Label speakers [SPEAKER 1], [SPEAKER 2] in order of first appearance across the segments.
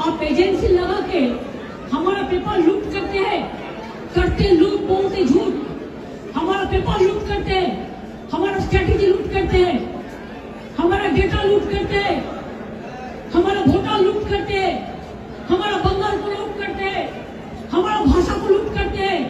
[SPEAKER 1] आप एजेंसी लगा के हमारा पेपर लूट करते हैं, करते लूट, बोलते झूठ। हमारा पेपर लूट करते हैं, हमारा स्ट्रेटेजी लूट करते हैं, हमारा डेटा लूट करते हैं, हमारा वोटर लूट करते हैं, हमारा बंगाल को लूट करते हैं, हमारा भाषा को लूट करते हैं।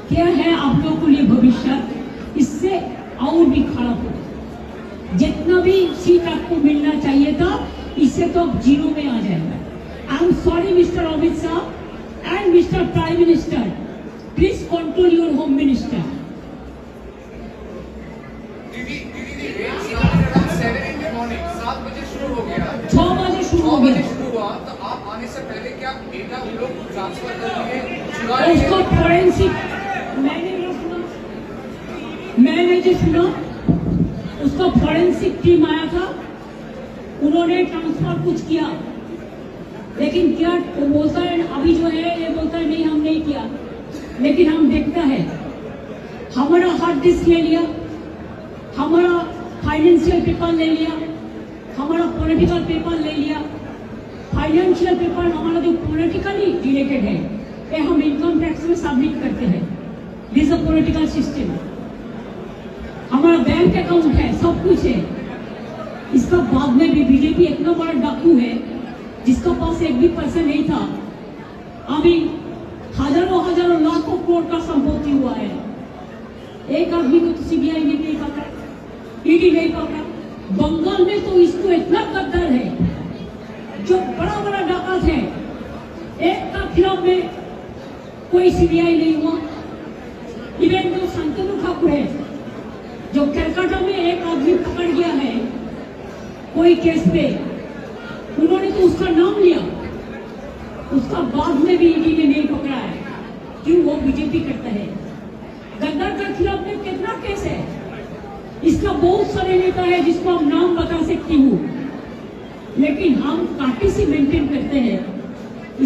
[SPEAKER 1] क्या है आप लोगों के लिए भविष्य? इससे और भी खराब हो। जितना भी सीट आपको मिलना चाहिए था, इससे तो अब जीरो में आ जाएगा। I am sorry mister Amit Shah and mister prime minister, please control your home minister.
[SPEAKER 2] दीदी 7 in the morning, 7 बजे शुरू हो गया,
[SPEAKER 1] 6 बजे शुरू हो गया।
[SPEAKER 2] शुरू हुआ, तो आप आने से पहले क्या डेटा उन लोग ट्रांसफर कर लिए, चुरा
[SPEAKER 1] उसको
[SPEAKER 2] लिए?
[SPEAKER 1] फॉरेंसिक, मैंने जो सुना उसका फॉरेंसिक टीम आया था, उन्होंने ट्रांसफर कुछ किया, लेकिन क्या वो बोलता है अभी जो है, ये बोलता है नहीं हम नहीं किया, लेकिन हम देखता है हमारा हार्ड डिस्क ले लिया, हमारा फाइनेंशियल पेपर ले लिया, हमारा पॉलिटिकल पेपर ले लिया। फाइनेंशियल पेपर हमारा जो पॉलिटिकली रिलेटेड है, ये हम इनकम टैक्स में सबमिट करते हैं। This a political system. हमारा बैंक अकाउंट है, सब कुछ है। इसका बाद में भी बीजेपी इतना बड़ा डाकू है जिसका पास एक भी पैसा नहीं था, अभी हजारों हजारों लाखों करोड़ का संपत्ति हुआ है। एक आदमी को तो सीबीआई ने नहीं पकड़ा, ईडी नहीं पकड़ा। बंगाल में तो इसको इतना गद्दार है, जो बड़ा बड़ा डाकत है, एक का खिलाफ में कोई सीबीआई नहीं हुआ। इवन जो शांतनु ठाकुर है, जो कलकत्ता में एक आदमी पकड़ गया है कोई केस पे, उन्होंने तो उसका नाम लिया, उसका बाद में भी ईडी ने नहीं पकड़ा है। क्यों? वो बीजेपी करता है। गद्दार के खिलाफ में कितना केस है, इसका बहुत सारे नेता है जिसको हम नाम बता सकती हूँ, लेकिन हम पार्टी मेंटेन करते हैं।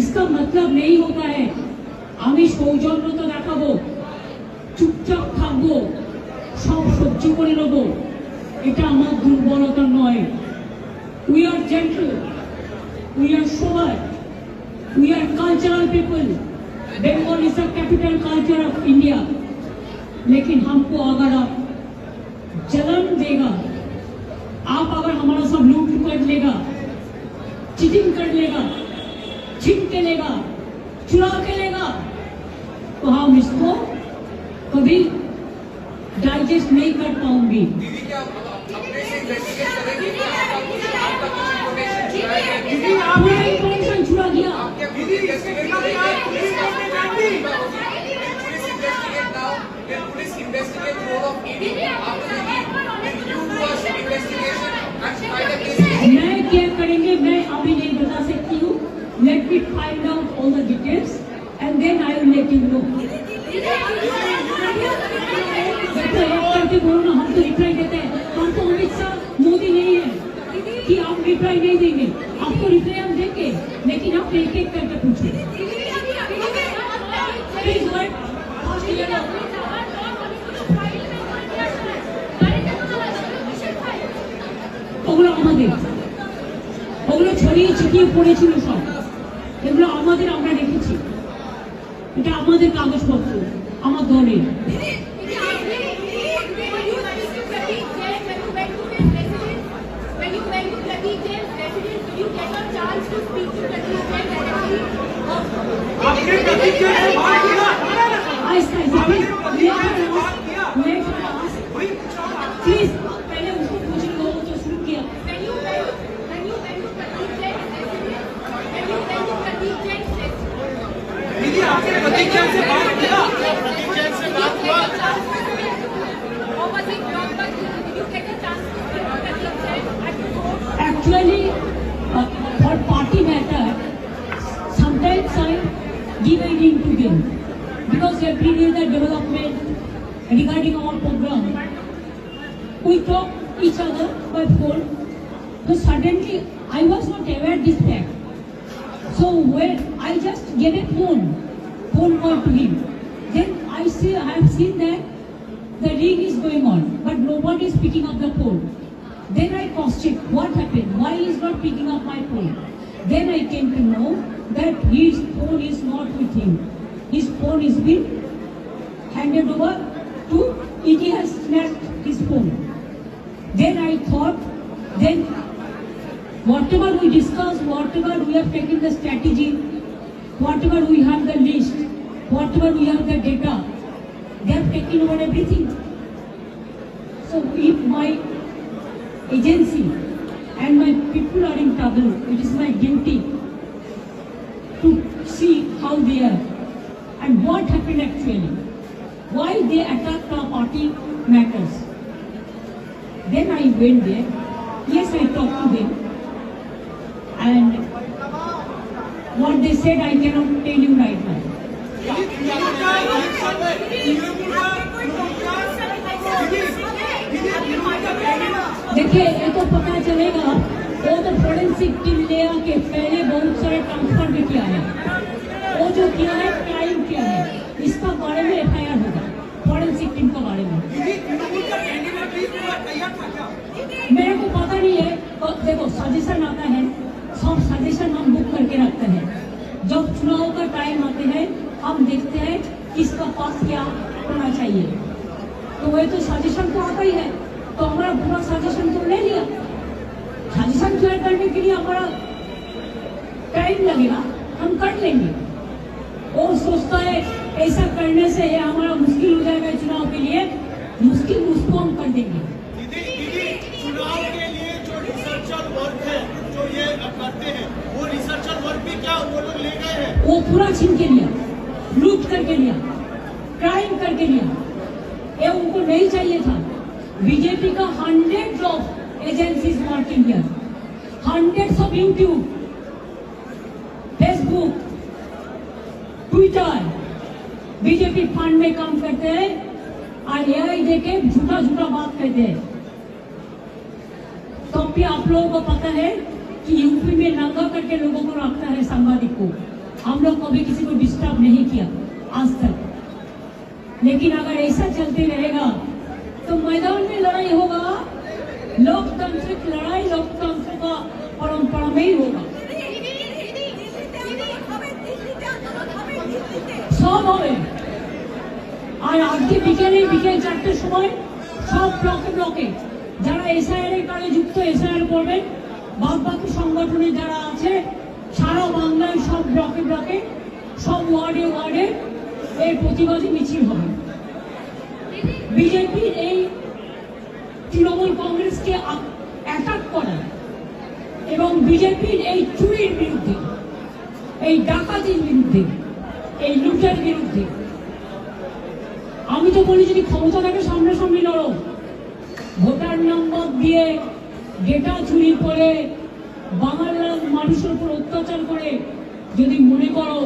[SPEAKER 1] इसका मतलब नहीं होता है আমি সৌজন্যতা দেখাবো, চুপচাপ থাকবো, সব সহ্য করে নেব, এটা আমার দুর্বলতা নয়। We are gentle, we are sober, we are cultural people. Bengal is the capital culture of India. लेकिन हमको अगर आप जलन देगा, आप अगर हमारा सब लूट कर लेगा, चीटिंग कर लेगा, छीन के लेगा, चुरा के लेगा, तो हम इसको कभी डाइजेस्ट नहीं कर पाऊंगी।
[SPEAKER 2] दीदी क्या अपने से इन्वेस्टिगेट करेंगे कि आपका कुछ इन्फॉर्मेशन चुराया गया? दीदी
[SPEAKER 1] पूरा इन्फॉर्मेशन चुरा गया।
[SPEAKER 2] आप क्या दीदी इन्वेस्टिगेट करेंगे? Police investigate now, can police investigate role of ED after the will you do a investigation and find a case?
[SPEAKER 1] मैं क्या करेंगे मैं अभी नहीं बता सकती हूँ। Let me find out all the details and then I will let you know. करके बोलो ना, हम तो रिप्लाई देते हैं। हम तो अमित शाह मोदी नहीं है कि आप रिप्लाई नहीं देंगे। आपको रिप्लाई हम देंगे, लेकिन आप एक एक करके पूछिए। प्लीज ওগুলো আমাদের, ওগুলো ছড়িয়ে ছিটিয়ে পড়েছিল সব, এগুলো আমাদের, আমরা রেখেছি। এটা আমাদের কাগজপত্র, আমার দলের। प्लीज पहले उसको पूछ लो, तो शुरू किया।
[SPEAKER 2] दीदी आपने प्रतीक्षा से बात किया?
[SPEAKER 1] Actually, for party matter, sometimes I give a ring to them because every day the development regarding our program, we talk each other by phone. So suddenly I was not aware this fact. So when I just gave a phone call to him, then I have seen that the ring is going on, but nobody is picking up the phone. Then I cross-checked what happened, why he is not picking up my phone. Then I came to know that his phone is not with him. His phone is been handed over to, ED has snatched his phone. Then I thought, then whatever we discussed, whatever we have taken the strategy, whatever we have the list, whatever we have the data, they have taken over everything. So if my agency and my people are in trouble, it is my duty to see how they are and what happened actually, why they attacked our party matters. Then I went there. Yes, I talked to them. And what they said, I cannot tell you right now. देखिए, ये तो पता चलेगा, वो तो forensic team ले आके पहले बहुत सारे ट्रांसफर भी किया है। वो जो किया है, क्राइम किया है, इसका बारे में FIR होगा, फोरेंसिक टीम के बारे में। मेरे को पता नहीं है, तो देखो सजेशन आता है, सब सजेशन हम बुक करके रखते हैं। जब चुनाव का टाइम आते हैं, हम देखते हैं किसका पास क्या होना चाहिए। तो वही तो सजेशन तो आता ही है, तो हमारा पूरा सजेशन तो ले लिया। सजेशन क्लियर करने के लिए हमारा टाइम लगेगा, हम कर लेंगे। और सोचता है ऐसा करने से ये हमारा मुश्किल हो जाएगा चुनाव के लिए, मुश्किल उसको हम कर देंगे।
[SPEAKER 3] चुनाव के लिए जो रिसर्चर वर्क है, जो ये करते हैं, वो रिसर्चर वर्क भी क्या वो लोग ले गए हैं?
[SPEAKER 1] वो पूरा छीन के लिया, लूट करके लिया, क्राइम करके लिया। ये उनको नहीं चाहिए था। बीजेपी का 100 of agencies working here, 100 of YouTube, Facebook, Twitter, BJP fund में काम करते हैं और AI देके झूठा झूठा बात कहते हैं। तो भी आप लोगों को पता है कि यूपी में नंगा करके लोगों को रखता है सांबादिक को। हम लोग कभी किसी को डिस्टर्ब नहीं किया आज तक, लेकिन अगर ऐसा चलते रहेगा तो मैदान में लड़ाई होगा, लोकतांत्रिक लड़ाई लोकतंत्र का परंपरा में ही होगा। सब হবে। আর আজকে বিকেল 4টের সময় সব ব্লকে যারা SIR এর কাজে যুক্ত SIR করবেন, বাকি সংগঠনে যারা আছে সারা বাংলায় সব ব্লকে সব ওয়ার্ডে এই প্রতিবাদী মিছিল হবে। বিজেপি এই তৃণমূল কংগ্রেসকে অ্যাটাক করা এবং বিজেপির এই চুরির বিরুদ্ধে, এই ডাকাতির বিরুদ্ধে, এই লুটের বিরুদ্ধে আমি তো বলি যদি ক্ষমতা থাকে সামনাসামনি লড়ো। ভোটার নাম্বার দিয়ে ডেটা চুরি করে বাংলার মানুষের উপর অত্যাচার করে যদি মনে করো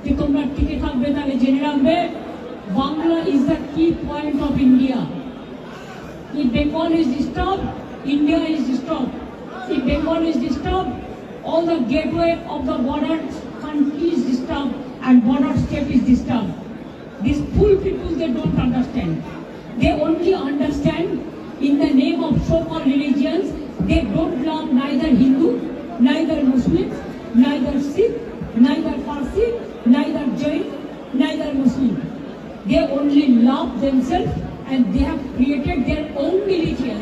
[SPEAKER 1] যে তোমরা টিকে থাকবে, তাহলে জেনে রাখবে বাংলা ইজ দ্য কি point of India. If Bengal is disturbed, India is disturbed. If Bengal is disturbed, all the gateway of the border country is disturbed and border state is disturbed. These fool people, they don't understand. They only understand in the name of so-called religions. They don't love neither Hindu, neither Muslim, neither Sikh, neither Parsi, neither Jain, neither Muslim. They only love themselves and they have created their own religion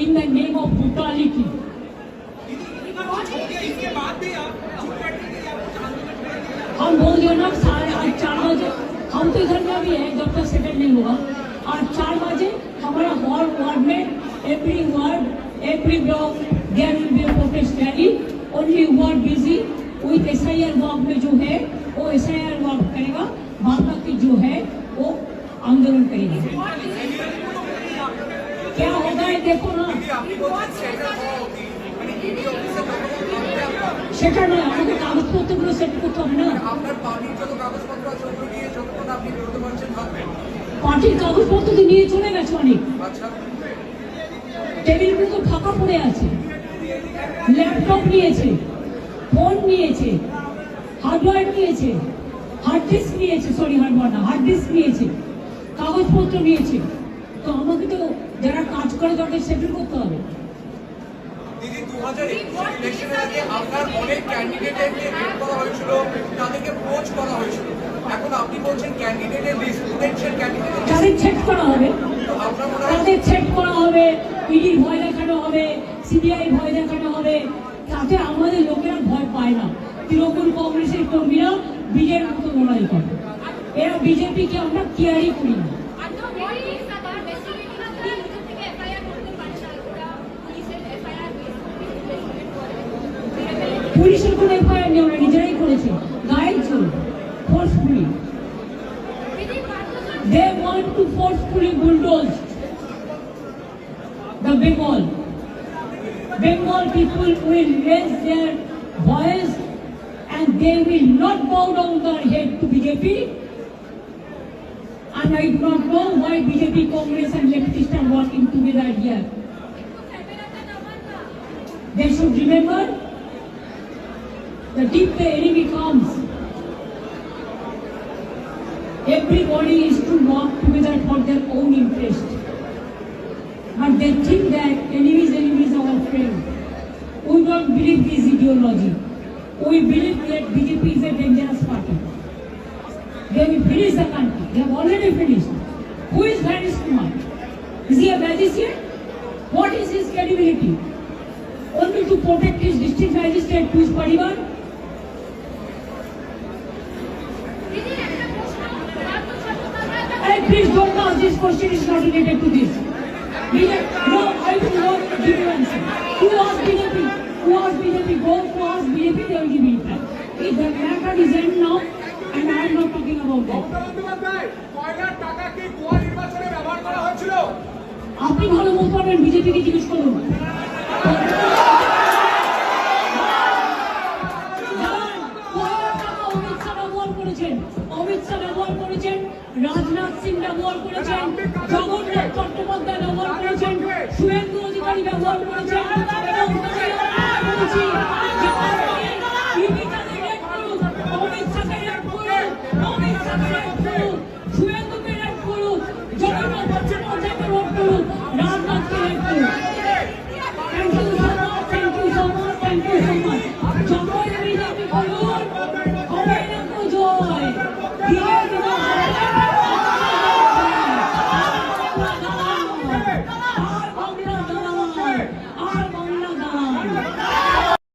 [SPEAKER 1] in the name of brutality. हम बोल दिया ना साढ़े 4 बजे, हम तो इधर में भी है जब तक सेटल नहीं होगा। और 4 बजे हमारा हर वार्ड में every block there will be a protest rally. Only ward busy with SIR work में जो है वो SIR वर्क करेगा, बाकी जो है वो आंदोलन करेगा। क्या होगा है देखो ना, সেটা নয়, আমাদের কাগজপত্রগুলো সেট করতে হবে না। পার্টির কাগজপত্র তো নিয়ে চলে গেছে অনেক, টেবিলগুলো তো ফাঁকা পড়ে আছে, ল্যাপটপ নিয়েছে, ফোন নিয়েছে, হার্ডওয়্যার নিয়েছে, হার্ড ডিস্ক নিয়েছে, হার্ড ডিস্ক নিয়েছে, কাগজপত্র নিয়েছে। তো আমাকে তো যারা কাজ করে তাদের সেটেল করতে হবে।
[SPEAKER 2] 2021 ইলেকশনের আগে আপনার অনেক ক্যান্ডিডেটকে রেড করা হয়েছিল, তাদেরকে পোচ করা হয়েছিল। এখন আপনি বলছেন ক্যান্ডিডেটের লিস্ট, পোটেনশিয়াল ক্যান্ডিডেটের
[SPEAKER 1] তাদের ছেদ করা হবে,
[SPEAKER 2] আপনার মনে হয়
[SPEAKER 1] তাদের ছেদ করা হবে, ইডির ভয় দেখানো হবে, সিবিআই ভয় দেখানো হবে, তাতে আমাদের লোকেরা ভয় পায় না। তৃণমূল কংগ্রেসের কর্মীরা বিজের মতো লড়াই করে, এরা বিজেপিকে আমরা কেয়ারই করি না। পুলিশের কোনো এফআইআর নেই, ওরা নিজেরাই করেছে, গায়ের জোর, forcefully. They want to forcefully bulldoze the Bengal. Bengal people will raise their voice and they will not bow down their head to BJP. And I do not know why BJP, Congress and leftists are working together here. They should remember that if the enemy comes, everybody is to work together for their own interest. But they think that enemies are our friend. We don't believe this ideology. We believe that BJP is a dangerous party. They will finish the country. They have already finished. Who is Harish Kumar? Is he a magician? What is his credibility? Only to protect his district magistrate to his parivar? Please don't ask, this question is not related to this. No, I will not give you answer. Who asked BJP? Who asked BJP? Go to ask BJP, they will give you reply. If the matter is end now, and I am not talking about that. আপনি ভালো বলতে পারবেন, বিজেপিকে জিজ্ঞেস করুন। অমিত শাহ ব্যবহার করেছেন, রাজনাথ সিং ব্যবহার করেছেন, জগন্নাথ চট্টোপাধ্যায় ব্যবহার করেছেন, শুভেন্দু অধিকারী ব্যবহার করেছেন,